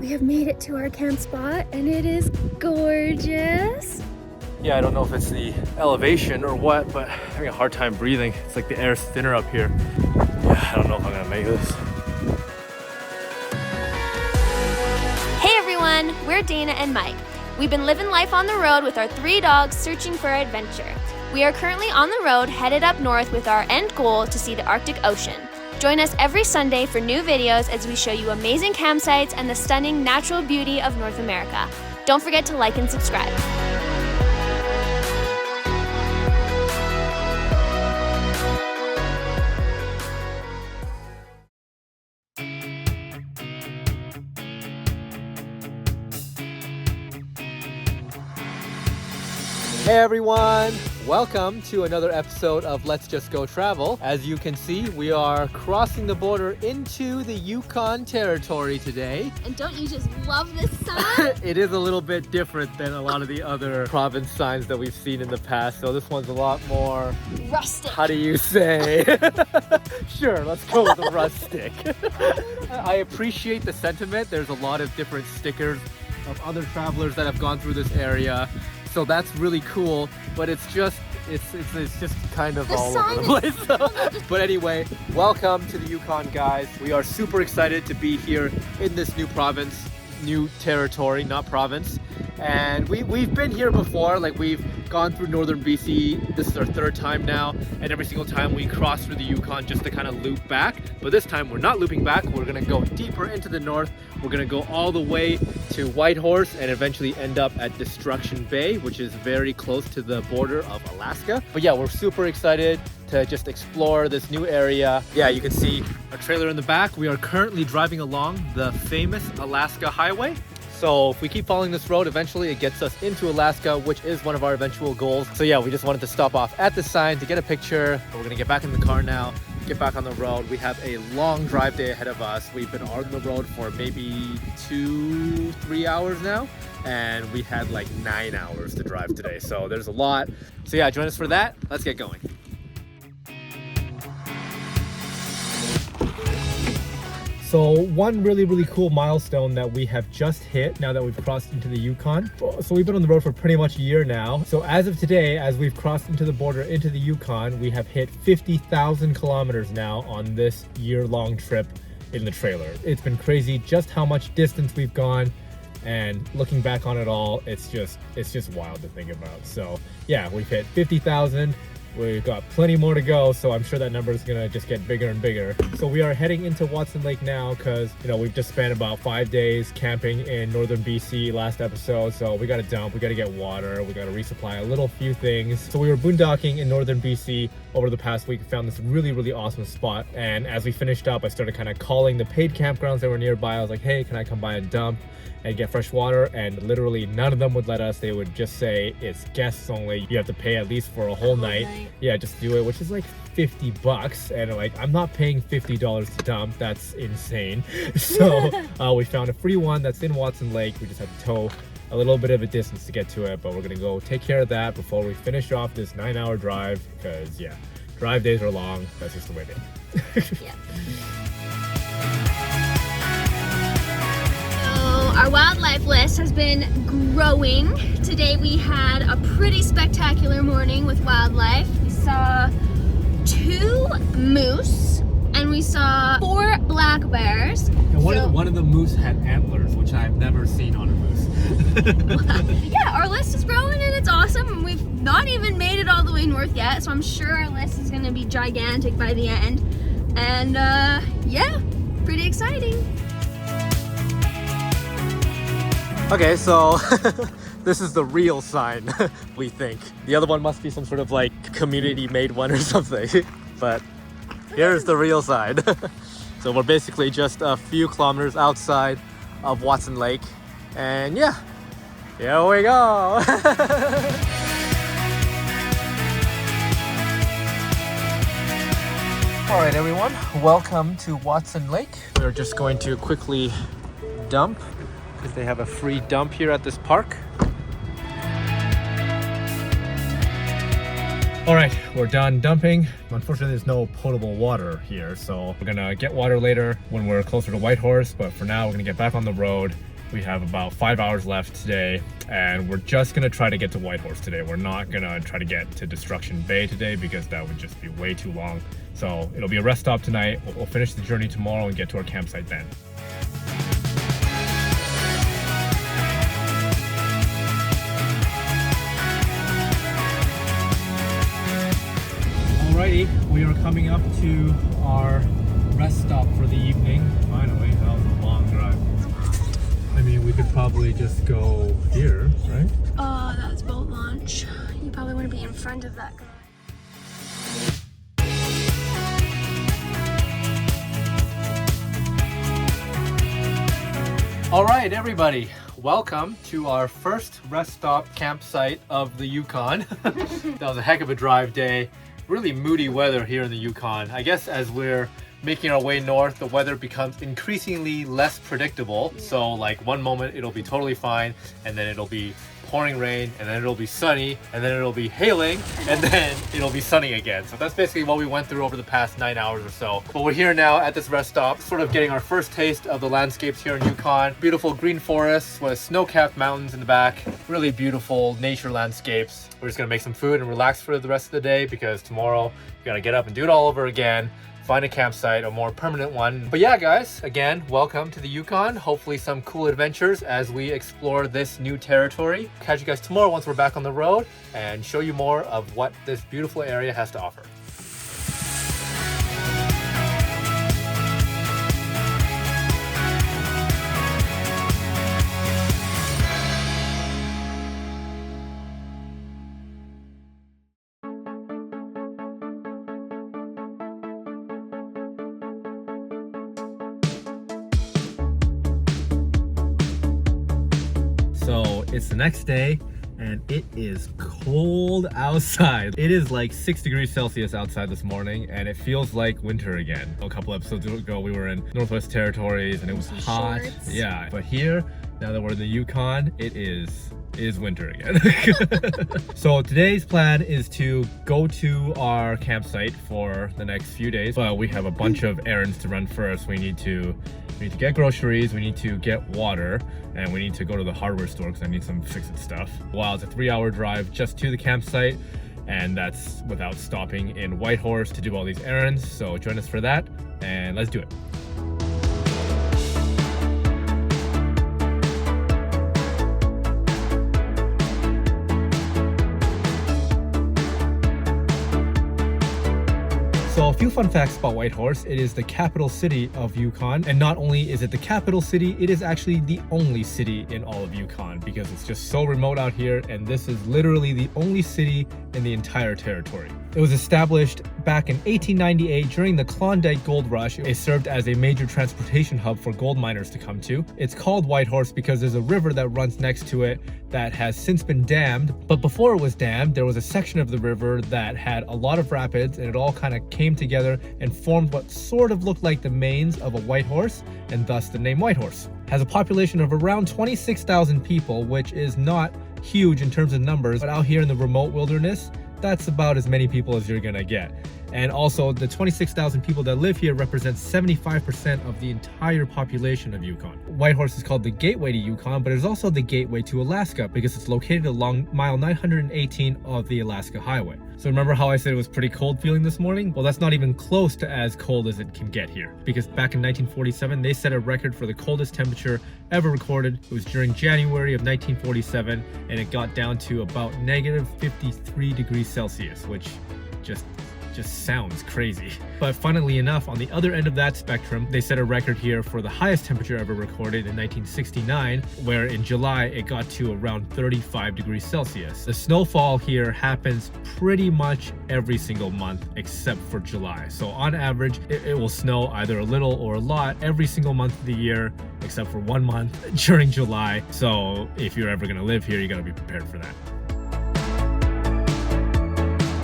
We have made it to our camp spot and it is gorgeous. Yeah, I don't know if it's the elevation or what, but I'm having a hard time breathing. It's like the air's thinner up here. Yeah, I don't know if I'm gonna make this. Hey everyone, we're Dana and Mike. We've been living life on the road with our 3 dogs searching for adventure. We are currently on the road headed up north with our end goal to see the Arctic Ocean. Join us every Sunday for new videos as we show you amazing campsites and the stunning natural beauty of North America. Don't forget to like and subscribe. Hey everyone! Welcome to another episode of Let's Just Go Travel. As you can see, we are crossing the border into the Yukon Territory today. And don't you just love this sign? It is a little bit different than a lot of the other province signs that we've seen in the past. So this one's a lot more... rustic. How do you say? Sure, let's go with rustic. I appreciate the sentiment. There's a lot of different stickers of other travelers that have gone through this area. So that's really cool, but it's just kind of all over the place. But anyway, welcome to the Yukon, guys. We are super excited to be here in this new province, new territory, not province. And we've been here before, like we've gone through northern BC. This is our 3rd time now, and every single time we cross through the Yukon just to kind of loop back. But this time we're not looping back. We're gonna go deeper into the north. We're gonna go all the way to Whitehorse and eventually end up at Destruction Bay, which is very close to the border of Alaska. But yeah, we're super excited to just explore this new area. Yeah, you can see our trailer in the back. We are currently driving along the famous Alaska Highway. So if we keep following this road, eventually it gets us into Alaska, which is one of our eventual goals. So yeah, we just wanted to stop off at the sign to get a picture. We're gonna get back in the car now, get back on the road. We have a long drive day ahead of us. We've been on the road for maybe 2-3 hours now, and we had like 9 hours to drive today. So there's a lot. So yeah, join us for that. Let's get going. So one really cool milestone that we have just hit now that we've crossed into the Yukon. So we've been on the road for pretty much a year now. So as of today, as we've crossed into the border into the Yukon, we have hit 50,000 kilometers now on this year-long trip in the trailer. It's been crazy just how much distance we've gone, and looking back on it all, it's just wild to think about. So yeah, we've hit 50,000. We've got plenty more to go, so I'm sure that number is gonna just get bigger and bigger. So we are heading into Watson Lake now because, you know, we've just spent about 5 days camping in northern BC last episode. So we gotta dump, we gotta get water, we gotta resupply a few things. So we were boondocking in northern BC over the past week, found this really awesome spot. And as we finished up, I started kind of calling the paid campgrounds that were nearby. I was like, hey, can I come by and dump and get fresh water? And literally none of them would let us. They would just say it's guests only. You have to pay at least for a whole night. Yeah, just do it, which is like $50. And like, I'm not paying $50 to dump. That's insane. So we found a free one that's in Watson Lake. We just had to tow a little bit of a distance to get to it, but we're gonna go take care of that before we finish off this 9-hour drive, because yeah, drive days are long. That's just the way it is. Yeah. Our wildlife list has been growing. Today we had a pretty spectacular morning with wildlife. We saw 2 moose and we saw 4 black bears. And one of the moose had antlers, which I've never seen on a moose. Yeah, our list is growing and it's awesome. And we've not even made it all the way north yet, so I'm sure our list is gonna be gigantic by the end. And yeah, pretty exciting. Okay, so this is the real sign, we think. The other one must be some sort of like community-made one or something. But here's the real sign. So we're basically just a few kilometers outside of Watson Lake. And yeah, here we go. All right, everyone, welcome to Watson Lake. We're just going to quickly dump, because they have a free dump here at this park. All right, we're done dumping. Unfortunately, there's no potable water here, so we're gonna get water later when we're closer to Whitehorse, but for now, we're gonna get back on the road We have about 5 hours left today, and we're just gonna try to get to Whitehorse today. We're not gonna try to get to Destruction Bay today because that would just be way too long. So it'll be a rest stop tonight. We'll finish the journey tomorrow and get to our campsite then. Alrighty, we are coming up to our rest stop for the evening. Finally, that was a long drive. I mean, we could probably just go here, right? Oh, that's boat launch. You probably want to be in front of that guy. Alright, everybody. Welcome to our first rest stop campsite of the Yukon. That was a heck of a drive day. Really moody weather here in the Yukon. I guess as we're making our way north, the weather becomes increasingly less predictable. So like one moment it'll be totally fine, and then it'll be pouring rain, and then it'll be sunny, and then it'll be hailing, and then it'll be sunny again. So that's basically what we went through over the past 9 hours or so. But we're here now at this rest stop, sort of getting our first taste of the landscapes here in Yukon. Beautiful green forests with snow-capped mountains in the back. Really beautiful nature landscapes. We're just gonna make some food and relax for the rest of the day because tomorrow we gotta get up and do it all over again. Find a campsite, a more permanent one. But yeah, guys, again, welcome to the Yukon. Hopefully some cool adventures as we explore this new territory. Catch you guys tomorrow once we're back on the road and show you more of what this beautiful area has to offer. So it's the next day and it is cold outside. It is like 6 degrees Celsius outside this morning and it feels like winter again. A couple episodes ago we were in Northwest Territories and it was hot. Shorts. Yeah, but here, now that we're in the Yukon, it is winter again. So today's plan is to go to our campsite for the next few days, but we have a bunch of errands to run first. We need to get groceries, we need to get water, and we need to go to the hardware store because I need some fix-it stuff. Wow, it's a 3-hour drive just to the campsite, and that's without stopping in Whitehorse to do all these errands. So join us for that, and let's do it. So a few fun facts about Whitehorse. It is the capital city of Yukon, and not only is it the capital city, it is actually the only city in all of Yukon because it's just so remote out here, and this is literally the only city in the entire territory. It was established back in 1898 during the Klondike Gold Rush. It served as a major transportation hub for gold miners to come to. It's called Whitehorse because there's a river that runs next to it that has since been dammed. But before it was dammed, there was a section of the river that had a lot of rapids, and it all kind of came together and formed what sort of looked like the manes of a white horse, and thus the name Whitehorse. Has a population of around 26,000 people, which is not huge in terms of numbers, but out here in the remote wilderness, that's about as many people as you're gonna get. And also the 26,000 people that live here represent 75% of the entire population of Yukon. Whitehorse is called the gateway to Yukon, but it's also the gateway to Alaska because it's located along mile 918 of the Alaska Highway. So remember how I said it was pretty cold feeling this morning? Well, that's not even close to as cold as it can get here, because back in 1947, they set a record for the coldest temperature ever recorded. It was during January of 1947, and it got down to about negative 53 degrees Celsius, which just sounds crazy. But funnily enough, on the other end of that spectrum, they set a record here for the highest temperature ever recorded in 1969, where in July it got to around 35 degrees Celsius. The snowfall here happens pretty much every single month except for July. So on average, it will snow either a little or a lot every single month of the year, except for 1 month during July. So if you're ever gonna live here, you gotta be prepared for that.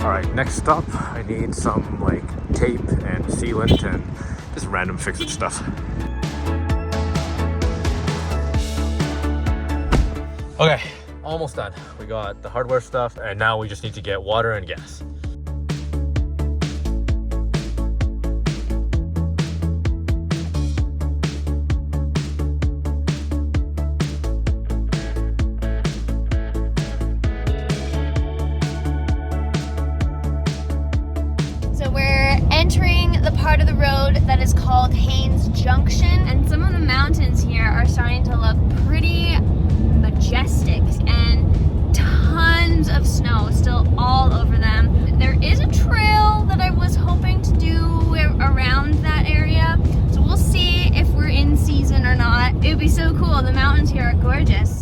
All right, next stop, I need some like tape and sealant and just random fix-it stuff. Okay, almost done. We got the hardware stuff and now we just need to get water and gas. part of the road that is called Haynes Junction, and some of the mountains here are starting to look pretty majestic, and tons of snow still all over them. There is a trail that I was hoping to do around that area, so we'll see if we're in season or not. It would be so cool. The mountains here are gorgeous.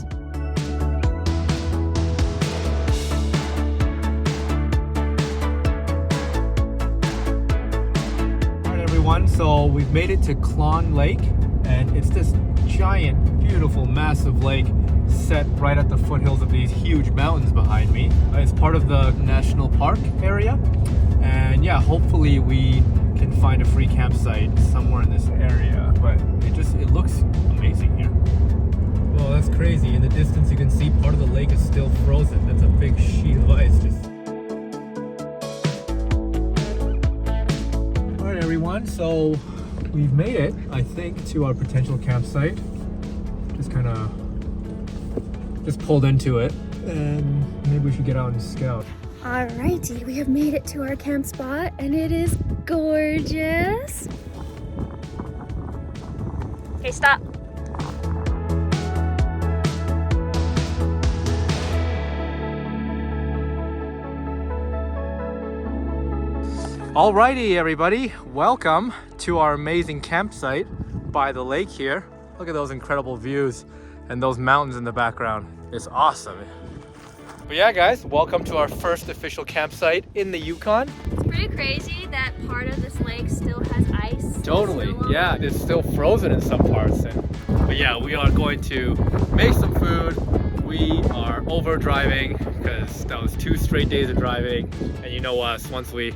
So we've made it to Kluane Lake, and it's this giant, beautiful, massive lake set right at the foothills of these huge mountains behind me. It's part of the national park area, and yeah, hopefully we can find a free campsite somewhere in this area, but it looks amazing here. Well, that's crazy. In the distance you can see part of the lake is still frozen. That's a big sheet of ice just... Everyone, so we've made it, I think, to our potential campsite. Just pulled into it, and maybe we should get out and scout. Alrighty, we have made it to our camp spot, and it is gorgeous. Okay, stop. Alrighty, everybody, welcome to our amazing campsite by the lake here. Look at those incredible views and those mountains in the background. It's awesome. But yeah, guys, welcome to our first official campsite in the Yukon. It's pretty crazy that part of this lake still has ice. Totally, yeah, it's still frozen in some parts. But yeah, we are going to make some food. We are over driving because that was 2 straight days of driving, and you know us, once we're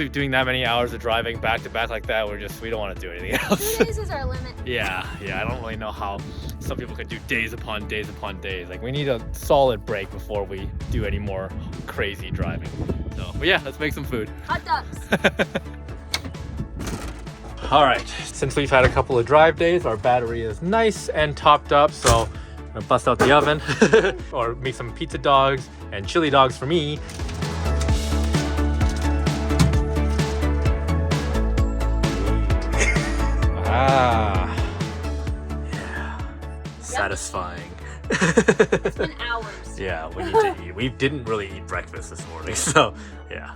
doing that many hours of driving back to back like that, we don't want to do anything else. 2 days is our limit. Yeah, I don't really know how some people can do days upon days upon days. Like, we need a solid break before we do any more crazy driving. So, but yeah, let's make some food. Hot dogs. All right, since we've had a couple of drive days, our battery is nice and topped up, so I'm gonna bust out the oven or make some pizza dogs and chili dogs for me. Yeah, satisfying. It's been hours. Yeah, we need to eat. We didn't really eat breakfast this morning, so yeah.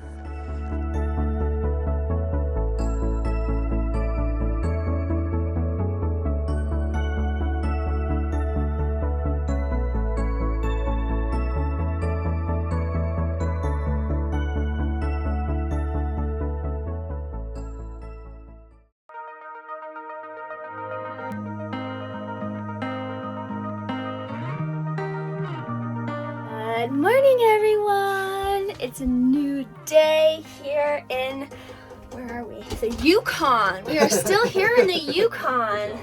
Good morning, everyone. It's a new day here in, where are we? The Yukon. We are still here in the Yukon.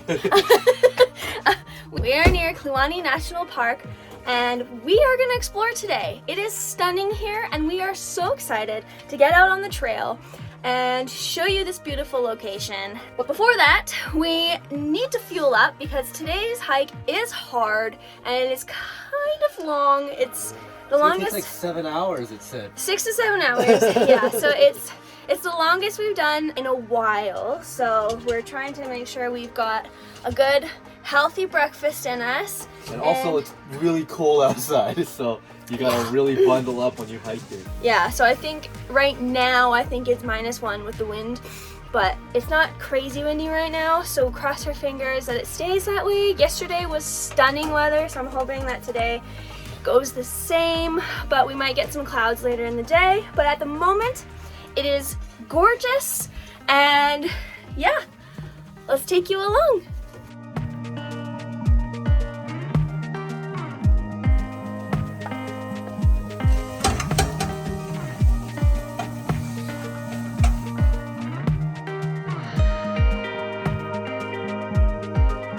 We are near Kluane National Park, and we are going to explore today. It is stunning here, and we are so excited to get out on the trail and show you this beautiful location. But before that, we need to fuel up because today's hike is hard and it is kind of long. It's the longest. It's like 7 hours, it said. 6 to 7 hours. Yeah, so it's the longest we've done in a while. So we're trying to make sure we've got a good, healthy breakfast in us. And also, it's really cold outside, so you gotta really bundle up when you hike it. Yeah, so I think right now, it's -1 with the wind, but it's not crazy windy right now, so cross our fingers that it stays that way. Yesterday was stunning weather, so I'm hoping that today goes the same, but we might get some clouds later in the day. But at the moment, it is gorgeous, and yeah, let's take you along.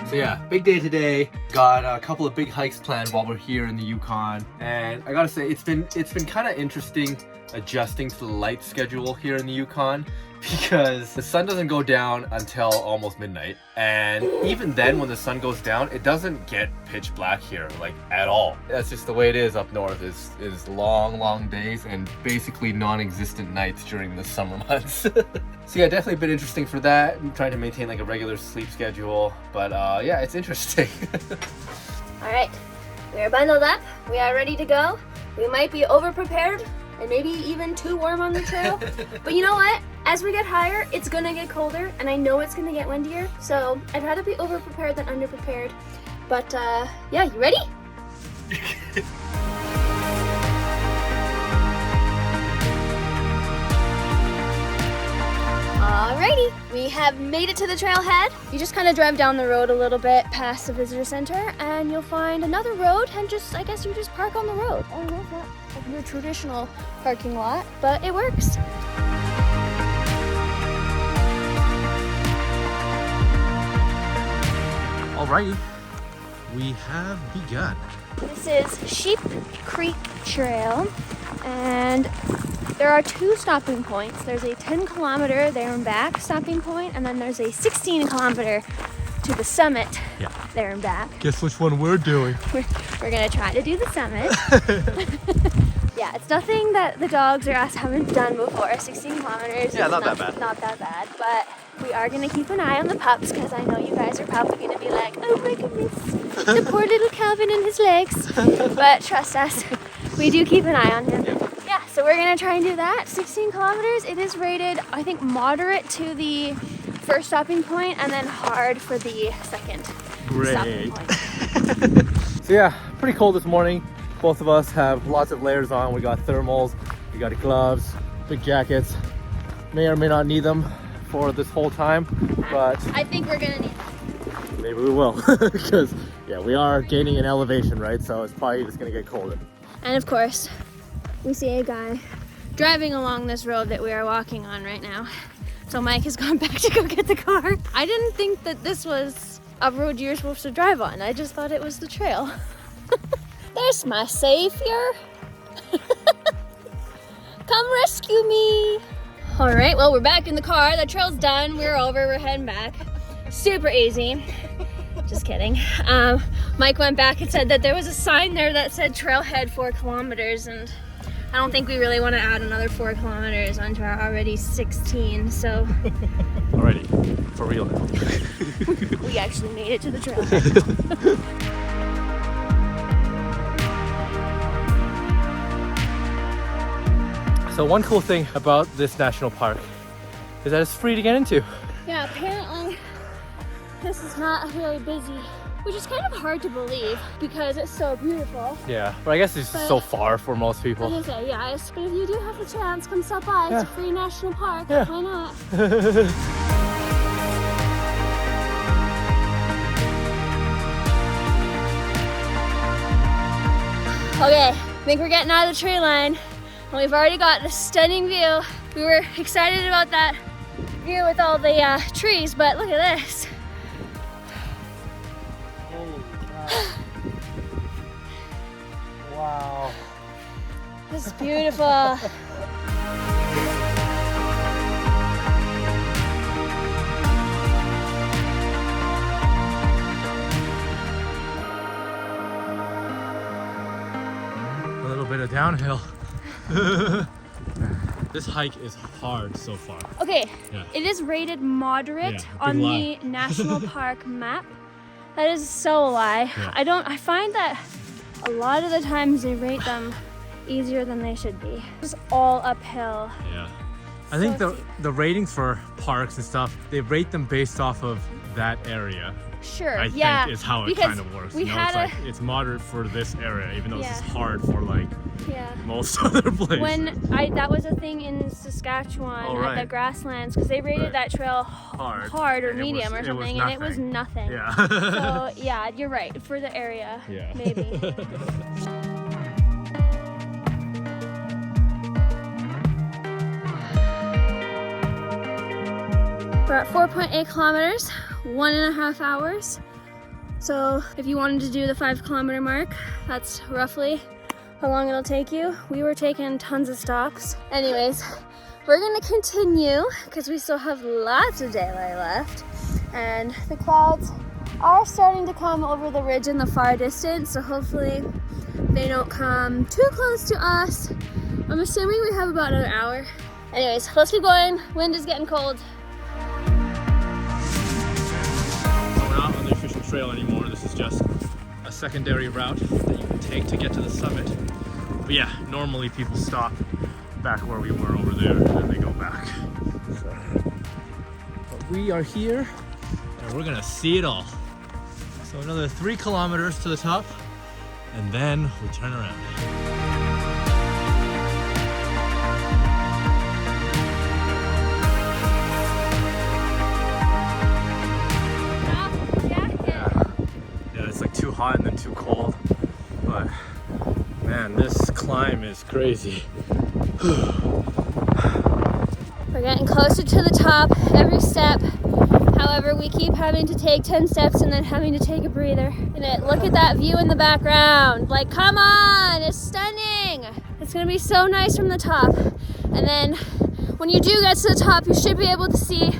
So yeah, big day today. Got a couple of big hikes planned while we're here in the Yukon. And I gotta say, it's been kind of interesting adjusting to the light schedule here in the Yukon because the sun doesn't go down until almost midnight. And even then, when the sun goes down, it doesn't get pitch black here, like at all. That's just the way it is up north, is long days and basically non-existent nights during the summer months. So yeah, definitely been interesting for that. I'm trying to maintain like a regular sleep schedule, but yeah, it's interesting. All right, we are bundled up. We are ready to go. We might be over-prepared and maybe even too warm on the trail. But you know what? As we get higher, it's gonna get colder, and I know it's gonna get windier. So I'd rather be over-prepared than under-prepared. But yeah, you ready? Alrighty, we have made it to the trailhead. You just kind of drive down the road a little bit past the visitor center and you'll find another road and I guess you just park on the road. I know it's not like your traditional parking lot, but it works. Alrighty, we have begun. This is Sheep Creek Trail and there are two stopping points. There's a 10-kilometer there and back stopping point, and then there's a 16-kilometer to the summit there and back. Guess which one we're doing? We're gonna try to do the summit. Yeah, it's nothing that the dogs or us haven't done before. 16 kilometers. Yeah, not that bad. Not that bad, but we are gonna keep an eye on the pups because I know you guys are probably gonna be like, oh my goodness, the poor little Calvin and his legs. But trust us, we do keep an eye on him. Yeah, so we're gonna try and do that. 16 kilometers. It is rated, I think, moderate to the first stopping point and then hard for the second stopping point. So yeah, pretty cold this morning. Both of us have lots of layers on. We got thermals, we got gloves, big jackets. May or may not need them for this whole time, but I think we're gonna need them. maybe we will, because yeah, we are gaining in elevation, right? So it's probably just gonna get colder. And of course, we see a guy driving along this road that we are walking on right now. So Mike has gone back to go get the car. I didn't think that this was a road you're supposed to drive on. I just thought it was the trail. There's my savior. Come rescue me. All right, well, we're back in the car. The trail's done. We're over, we're heading back. Super easy. Just kidding. Mike went back and said that there was a sign there that said trailhead 4 kilometers, and I don't think we really want to add another 4 kilometers onto our already 16, so. Alrighty, for real now. We actually made it to the trailhead. So one cool thing about this national park is that it's free to get into. Yeah, apparently this is not really busy, which is kind of hard to believe because it's so beautiful. Yeah, but I guess it's so far for most people. I was gonna say, yeah, but if you do have the chance, come stop by. Yeah. It's a free national park. Yeah. Why not? Okay, I think we're getting out of the tree line. And we've already got a stunning view. We were excited about that view with all the trees, but look at this. Holy cow. Wow. This is beautiful. A little bit of downhill. This hike is hard so far. Okay, Yeah. it is rated moderate Yeah, big on the lie. national park map. That is so a lie. Yeah. I find that a lot of the times they rate them easier than they should be. It's all uphill. Yeah. I think So the ratings for parks and stuff, they rate them based off of that area. Sure, I yeah. think is how it because kind of works. we You know, had it's like it's moderate for this area, even though this is Yeah. hard for like yeah. most other places. That was a thing in Saskatchewan Oh, at right. the grasslands because they rated Right. that trail hard or and it medium was- or something, and it was nothing. Yeah. So yeah, you're right for the area. Yeah. Maybe. We're at 4.8 kilometers, 1.5 hours. So if you wanted to do the 5 kilometer mark, that's roughly how long it'll take you. We were taking tons of stops. Anyways, we're gonna continue because we still have lots of daylight left. And the clouds are starting to come over the ridge in the far distance, so hopefully they don't come too close to us. I'm assuming we have about an hour. Anyways, let's keep going. Wind is getting cold. We're not on the official trail anymore. This is just a secondary route that you can take to get to the summit. But yeah, normally people stop back where we were over there and then they go back. So, but we are here and we're gonna see it all. So another 3 kilometers to the top and then we turn around. It's like too hot and then too cold, but man, this climb is crazy. We're getting closer to the top every step. However, we keep having to take 10 steps and then having to take a breather. And look at that view in the background. Like, come on, it's stunning. It's gonna be so nice from the top. And then when you do get to the top, you should be able to see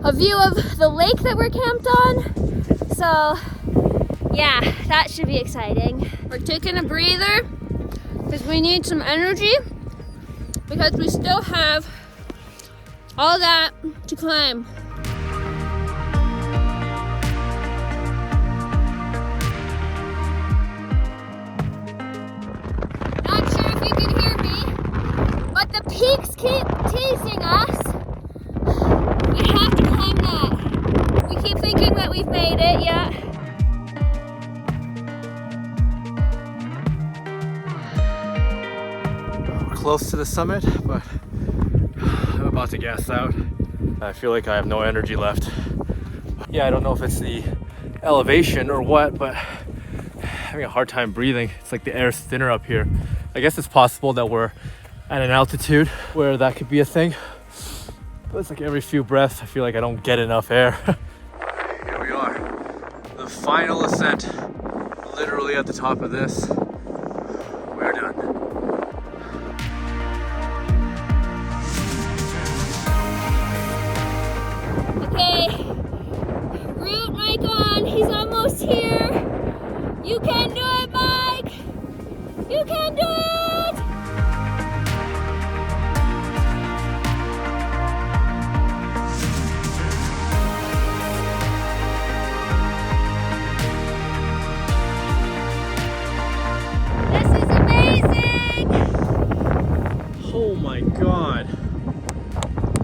a view of the lake that we're camped on. So yeah, that should be exciting. We're taking a breather because we need some energy because we still have all that to climb. Not sure if you can hear me, but the peaks keep teasing us. We have to climb that. We keep thinking that we've made it, yeah. Close to the summit, but I'm about to gas out. I feel like I have no energy left. Yeah, I don't know if it's the elevation or what, but I'm having a hard time breathing. It's like the air's thinner up here. I guess it's possible that we're at an altitude where that could be a thing. But it's like every few breaths, I feel like I don't get enough air. Here we are. The final ascent, literally at the top of this. We're done. Okay, route mic on, he's almost here. You can do it, Mike! You can do it! This is amazing! Oh my God.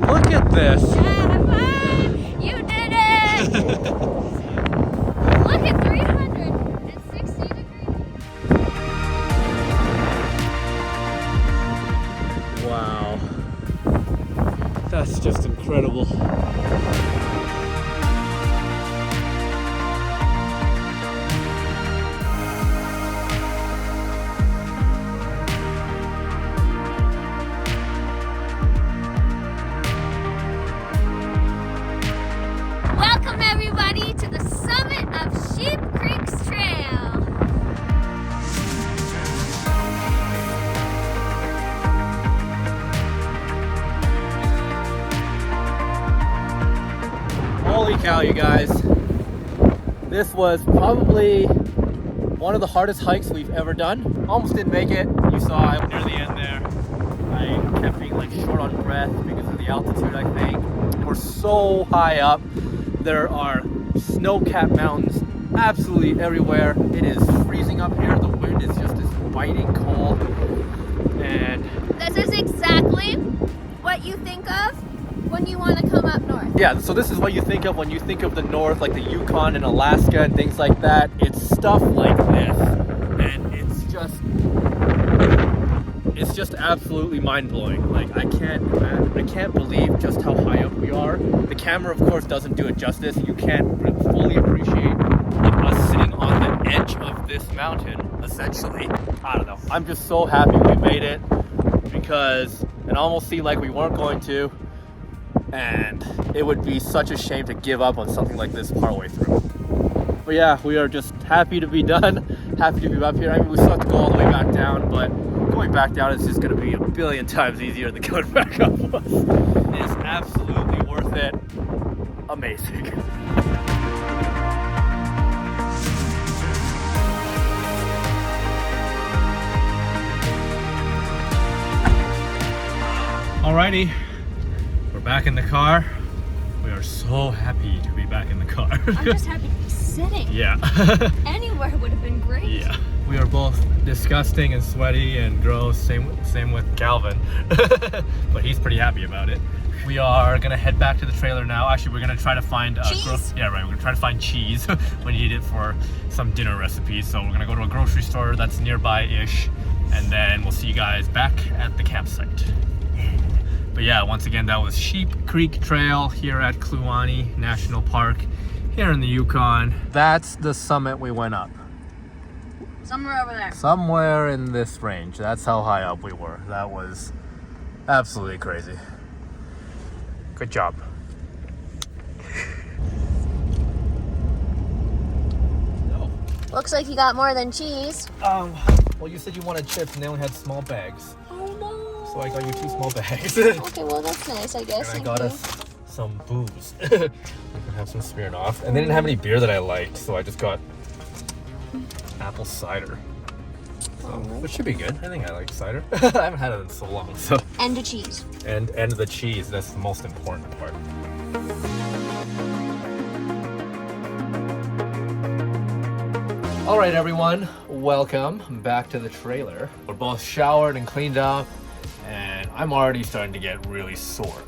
Look at this. You did it! Look at 360 degrees. Wow. That's just incredible. Welcome everybody to the summit of Sheep Creek's Trail. Holy cow, you guys. This was probably one of the hardest hikes we've ever done. Almost didn't make it. You saw near the end there. I kept being like short on breath because of the altitude, I think. We're so high up. There are snow-capped mountains absolutely everywhere. It is freezing up here. The wind is just this biting cold. And This is exactly what you think of when you want to come up north. yeah, so this is what you think of when you think of the north, like the Yukon and Alaska and things like that. It's stuff like this. And it's just absolutely mind-blowing. Like I can't believe just how high up we are. The camera of course doesn't do it justice. You can't fully appreciate like us sitting on the edge of this mountain, essentially. I don't know. I'm just so happy we made it because it almost seemed like we weren't going to. And it would be such a shame to give up on something like this partway through. But yeah, we are just happy to be done. happy to be up here. I mean, we still have to go all the way back down, but going back down is just going to be a billion times easier than going back up was. It is absolutely worth it. Amazing. Alrighty, we're back in the car. We are so happy to be back in the car. I'm just happy to be sitting. Yeah. Anywhere would have been great. Yeah. We are both disgusting and sweaty and gross. Same with Calvin. But he's pretty happy about it. We are gonna head back to the trailer now. Actually, we're gonna try to find cheese. Yeah, right. We're gonna try to find cheese. We need it for some dinner recipes. So we're gonna go to a grocery store that's nearby-ish, and then we'll see you guys back at the campsite. But yeah, once again, that was Sheep Creek Trail here at Kluane National Park here in the Yukon. That's the summit we went up. Somewhere over there. Somewhere in this range. That's how high up we were. That was absolutely crazy. Good job. No. Looks like you got more than cheese. Well, you said you wanted chips and they only had small bags. Oh no. So I got you 2 small bags. Okay, well that's nice, I guess. And I got us some booze. We can have some Smirnoff. And they didn't have any beer that I liked, so I just got apple cider. So, which should be good. I think I like cider. I haven't had it in so long. So. And the cheese. And the cheese. That's the most important part. All right, everyone. Welcome back to the trailer. We're both showered and cleaned up, and I'm already starting to get really sore.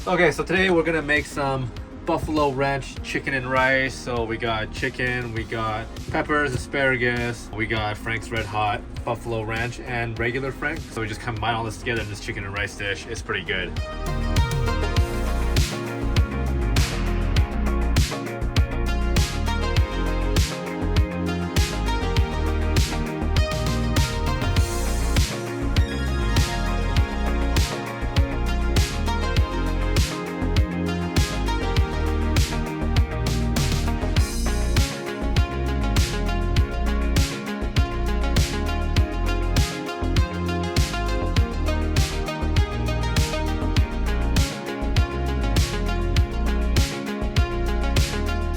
Okay, so today we're gonna make some buffalo ranch chicken and rice. So we got chicken, we got peppers, asparagus, we got Frank's Red Hot, buffalo ranch, and regular Frank. So we just combine all this together in this chicken and rice dish. It's pretty good.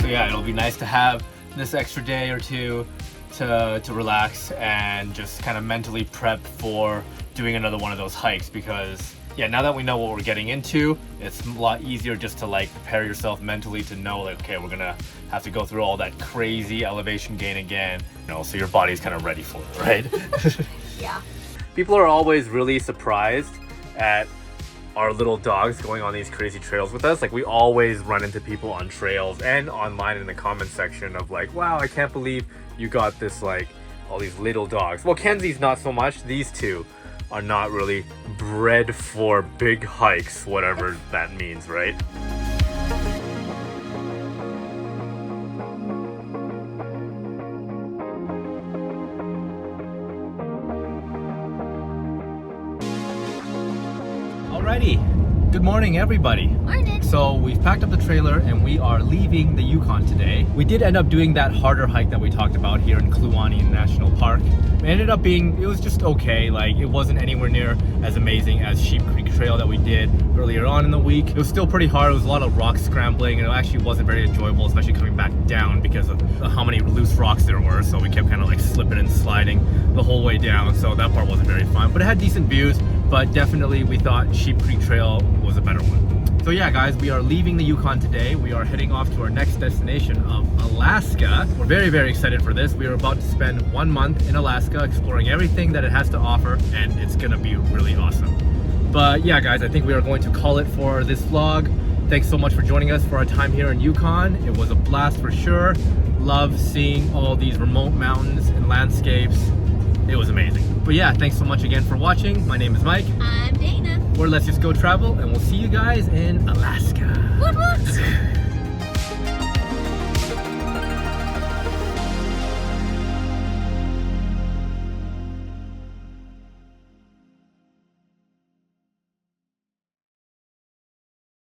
So yeah, it'll be nice to have this extra day or two to relax and just kind of mentally prep for doing another one of those hikes, because yeah, now that we know what we're getting into, it's a lot easier just to like prepare yourself mentally to know like, okay, we're gonna have to go through all that crazy elevation gain again, you know, so your body's kind of ready for it, right? Yeah. People are always really surprised at our little dogs going on these crazy trails with us. Like, we always run into people on trails and online in the comment section of like, wow, I can't believe you got this, like, all these little dogs. Well, Kenzie's not so much. These two are not really bred for big hikes, whatever that means, right? Alrighty, good morning everybody. Morning. So we've packed up the trailer and we are leaving the Yukon today. We did end up doing that harder hike that we talked about here in Kluane National Park. It ended up being, it was just okay. Like, it wasn't anywhere near as amazing as Sheep Creek Trail that we did earlier on in the week. It was still pretty hard. It was a lot of rock scrambling, and it actually wasn't very enjoyable, especially coming back down because of how many loose rocks there were. So we kept kind of like slipping and sliding the whole way down. So that part wasn't very fun, but it had decent views. But definitely we thought Sheep Creek Trail was a better one. So yeah, guys, we are leaving the Yukon today. We are heading off to our next destination of Alaska. We're very, very excited for this. We are about to spend 1 month in Alaska exploring everything that it has to offer, and it's gonna be really awesome. But yeah, guys, I think we are going to call it for this vlog. Thanks so much for joining us for our time here in Yukon. It was a blast for sure. Love seeing all these remote mountains and landscapes. It was amazing. But yeah, thanks so much again for watching. My name is Mike. I'm Dana. We're Let's Just Go Travel, and we'll see you guys in Alaska. What?